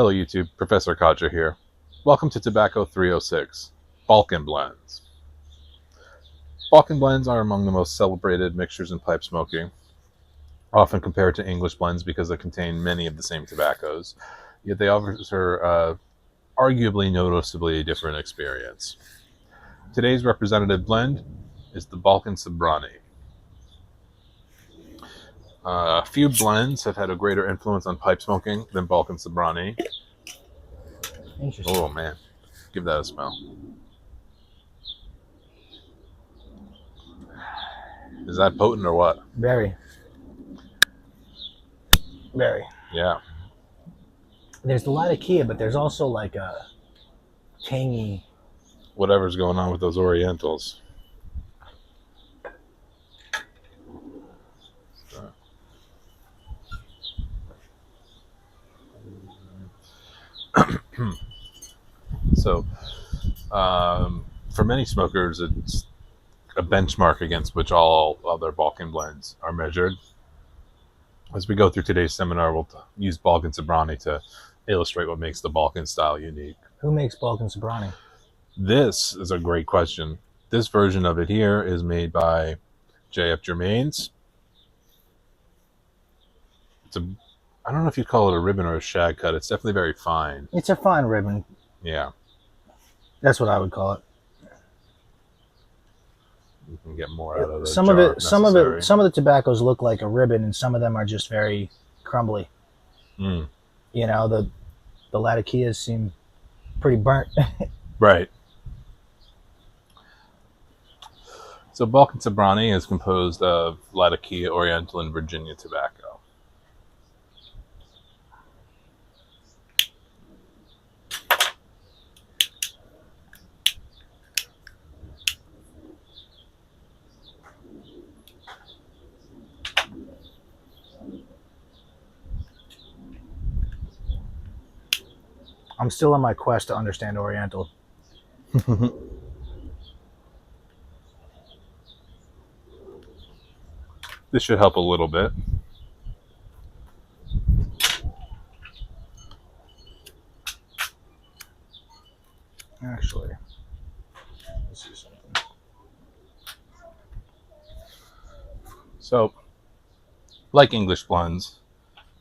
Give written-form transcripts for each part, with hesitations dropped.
Hello YouTube, Professor Kaja here. Welcome to Tobacco 306, Balkan Blends. Balkan blends are among the most celebrated mixtures in pipe smoking, often compared to English blends because they contain many of the same tobaccos, yet they offer arguably noticeably a different experience. Today's representative blend is the Balkan Sobranie. Few blends have had a greater influence on pipe smoking than Balkan Sobranie. Interesting. Oh man, give that a smell. Is that potent or what? Very. Very. Yeah. There's the latakia, but there's also like a tangy. Whatever's going on with those Orientals. So, for many smokers, it's a benchmark against which all other Balkan blends are measured. As we go through today's seminar, we'll use Balkan Sobranie to illustrate what makes the Balkan style unique. Who makes Balkan Sobranie? This is a great question. This version of it here is made by J.F. Germain's. I don't know if you'd call it a ribbon or a shag cut. It's definitely very fine. It's a fine ribbon. Yeah. That's what I would call it. You can get more out of it. Some of the tobaccos look like a ribbon, and some of them are just very crumbly. Mm. You know, the latakias seem pretty burnt. Right. So Balkan Sobranie is composed of Latakia, Oriental, and Virginia tobacco. I'm still on my quest to understand Oriental. This should help a little bit. Actually, let's see something. So, like English blends,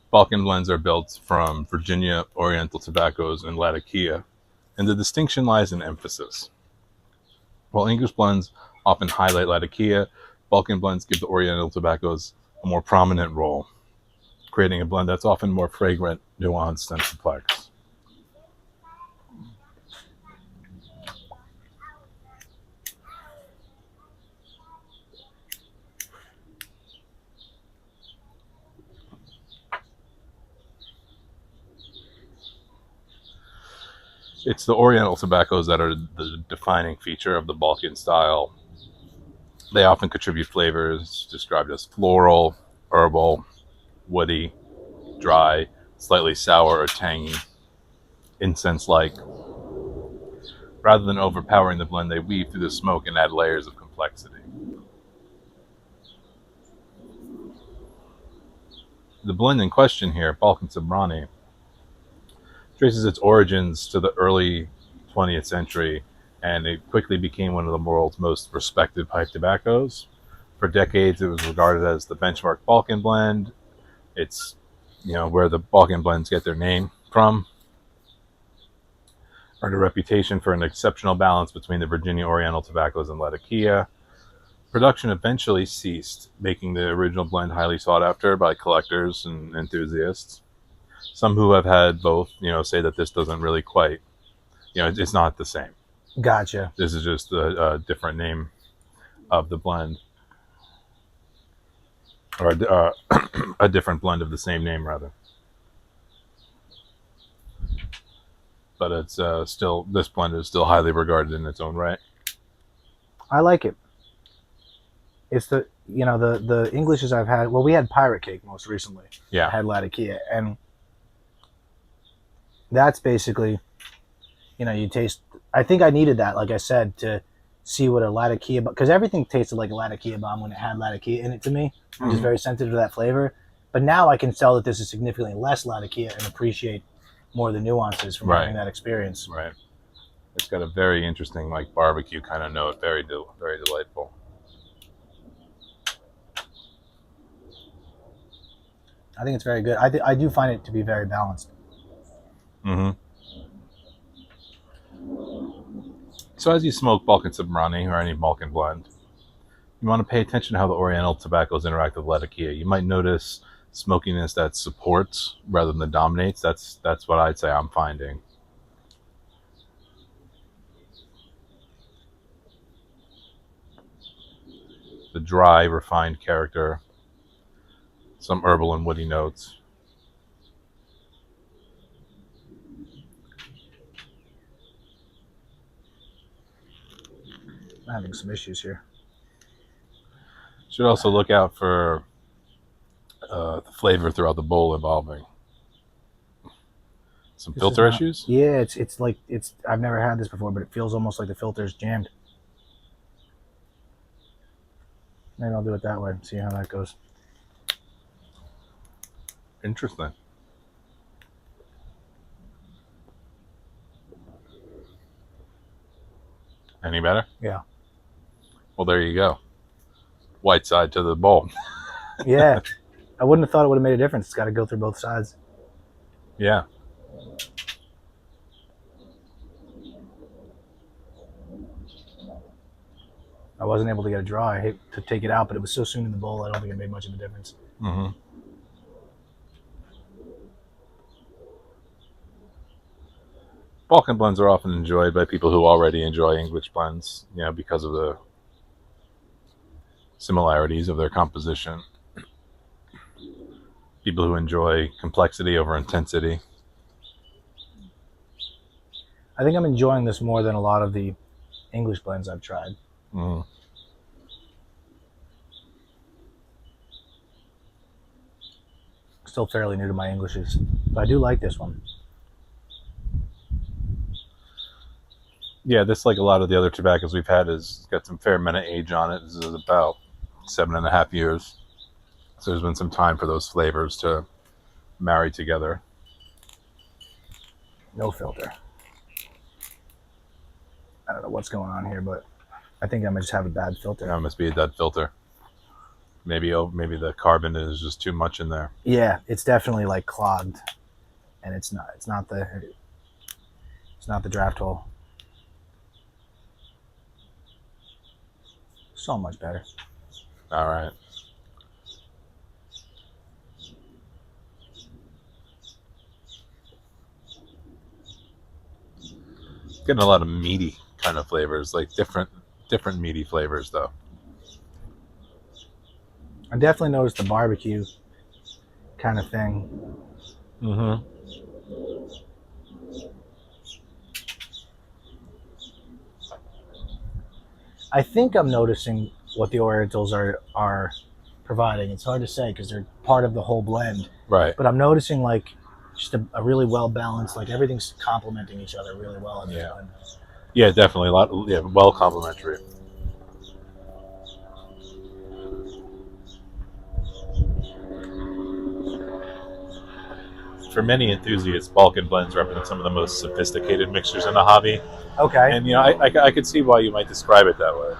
Balkan blends are built from Virginia, Oriental tobaccos, and Latakia, and the distinction lies in emphasis. While English blends often highlight Latakia, Balkan blends give the Oriental tobaccos a more prominent role, creating a blend that's often more fragrant, nuanced, and complex. It's the Oriental tobaccos that are the defining feature of the Balkan style. They often contribute flavors described as floral, herbal, woody, dry, slightly sour or tangy, incense-like. Rather than overpowering the blend, they weave through the smoke and add layers of complexity. The blend in question here, Balkan Sobranie, traces its origins to the early 20th century, and it quickly became one of the world's most respected pipe tobaccos. For decades, it was regarded as the benchmark Balkan blend. It's, where the Balkan blends get their name from. Earned a reputation for an exceptional balance between the Virginia Oriental tobaccos and Latakia. Production eventually ceased, making the original blend highly sought after by collectors and enthusiasts. Some who have had both, say that this doesn't really quite, it's not the same. Gotcha. This is just a different name of the blend, or a different blend of the same name, rather. But it's this blend is still highly regarded in its own right. I like it. It's the Englishes I've had. Well, we had Pirate Cake most recently. Yeah. I had latakia, and that's basically, you taste. I think I needed that, like I said, to see what a latakia, because everything tasted like a latakia bomb when it had latakia in it to me. I'm just very sensitive to that flavor. But now I can tell that this is significantly less latakia and appreciate more of the nuances from Right. having that experience. Right. It's got a very interesting, like, barbecue kind of note. Very delightful. I think it's very good. I do find it to be very balanced. Mm-hmm. So as you smoke Balkan Sobranie or any Balkan blend, you want to pay attention to how the Oriental tobaccos interact with Latakia. You might notice smokiness that supports rather than dominates. That's what I'd say I'm finding. The dry, refined character, some herbal and woody notes. I'm having some issues here. Should also look out for the flavor throughout the bowl evolving. Some This is filter not. issues? Yeah, it's like it's. I've never had this before, but it feels almost like the filter's jammed. Maybe I'll do it that way. See how that goes. Interesting. Any better? Yeah. Well, there you go. White side to the bowl. Yeah. I wouldn't have thought it would have made a difference. It's got to go through both sides. Yeah. I wasn't able to get a draw. I hate to take it out, but it was so soon in the bowl, I don't think it made much of a difference. Mm-hmm. Balkan blends are often enjoyed by people who already enjoy English blends, because of the similarities of their composition. People who enjoy complexity over intensity. I think I'm enjoying this more than a lot of the English blends I've tried. Mm-hmm. Still fairly new to my Englishes, but I do like this one. Yeah, this, like a lot of the other tobaccos we've had, has got some fair amount of age on it. This is about 7.5 years. So there's been some time for those flavors to marry together. No filter. I don't know what's going on here, but I think I might just have a bad filter. That must be a dead filter. Maybe the carbon is just too much in there. Yeah, it's definitely like clogged, and it's not the draft hole. So much better. All right. Getting a lot of meaty kind of flavors, like different meaty flavors, though. I definitely noticed the barbecue kind of thing. Mm-hmm. I think I'm noticing what the Orientals are providing. It's hard to say because they're part of the whole blend. Right. But I'm noticing like just a really well balanced, like everything's complementing each other really well in this blend. Yeah, definitely well complementary. For many enthusiasts, Balkan blends represent some of the most sophisticated mixtures in the hobby. Okay. And I could see why you might describe it that way.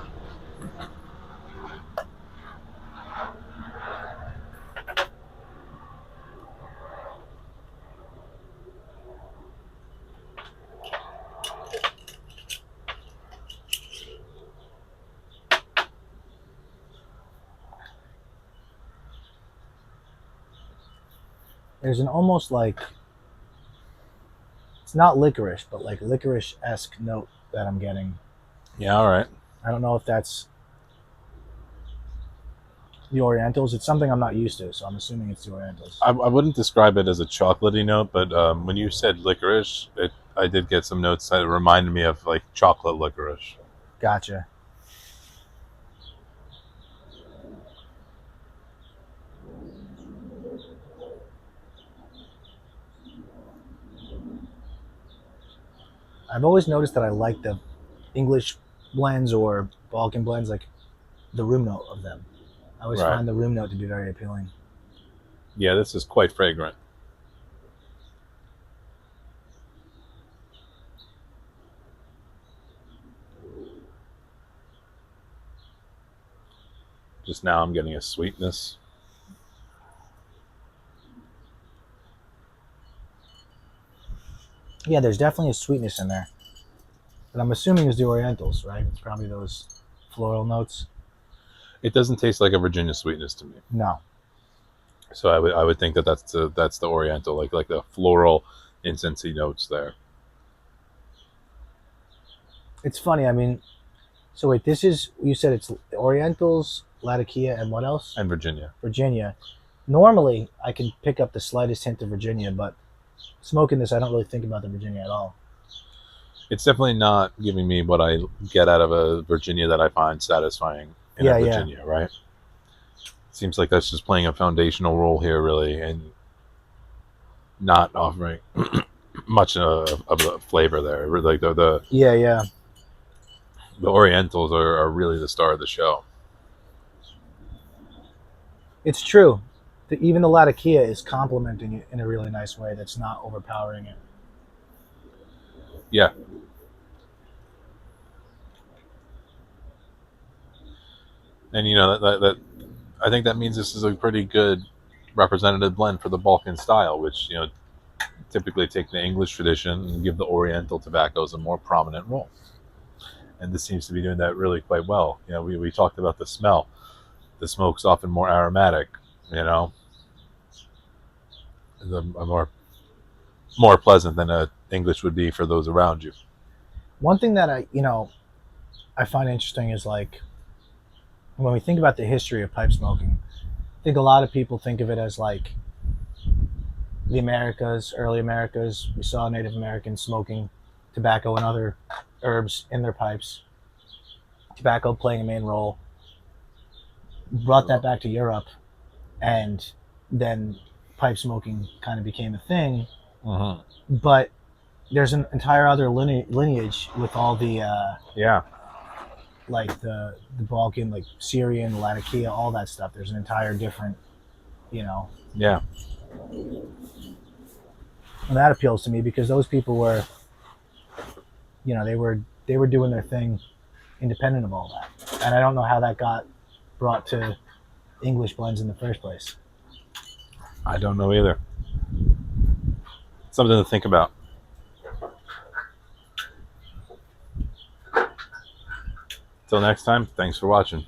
There's an almost like, it's not licorice, but like licorice-esque note that I'm getting. Yeah, all right. I don't know if that's the Orientals. It's something I'm not used to, so I'm assuming it's the Orientals. I wouldn't describe it as a chocolatey note, but when you said licorice, I did get some notes that reminded me of like chocolate licorice. Gotcha. I've always noticed that I like the English blends or Balkan blends, like the room note of them. I always find the room note to be very appealing. Yeah, this is quite fragrant. Just now I'm getting a sweetness. Yeah, there's definitely a sweetness in there. But I'm assuming it's the Orientals, right? It's probably those floral notes. It doesn't taste like a Virginia sweetness to me. No. So I would think that that's the Oriental, like the floral incensey notes there. It's funny. I mean, so wait, this is, you said it's Orientals, Latakia, and what else? And Virginia. Virginia. Normally, I can pick up the slightest hint of Virginia, but smoking this, I don't really think about the Virginia at all. It's definitely not giving me what I get out of a Virginia that I find satisfying in Yeah, a yeah. Virginia, right? Seems like that's just playing a foundational role here, really, and not offering much of the flavor there. Like Yeah, yeah. the Orientals are really the star of the show. It's true. Even the Latakia is complementing it in a really nice way that's not overpowering it. Yeah, and you know that I think that means this is a pretty good representative blend for the Balkan style, which typically take the English tradition and give the Oriental tobaccos a more prominent role. And this seems to be doing that really quite well. We talked about the smell. The smoke's often more aromatic, a more pleasant than a English would be for those around you. One thing that I find interesting is like when we think about the history of pipe smoking, I think a lot of people think of it as like the Americas, early Americas. We saw Native Americans smoking tobacco and other herbs in their pipes. Tobacco playing a main role. Brought that back to Europe, and then pipe smoking kind of became a thing. Mm-hmm. But there's an entire other lineage with all the Yeah, like the Balkan, like Syrian, Latakia, all that stuff. There's an entire different, yeah, and that appeals to me because those people were, they were doing their thing independent of all that, and I don't know how that got brought to English blends in the first place. I don't know either. Something to think about. Till next time, thanks for watching.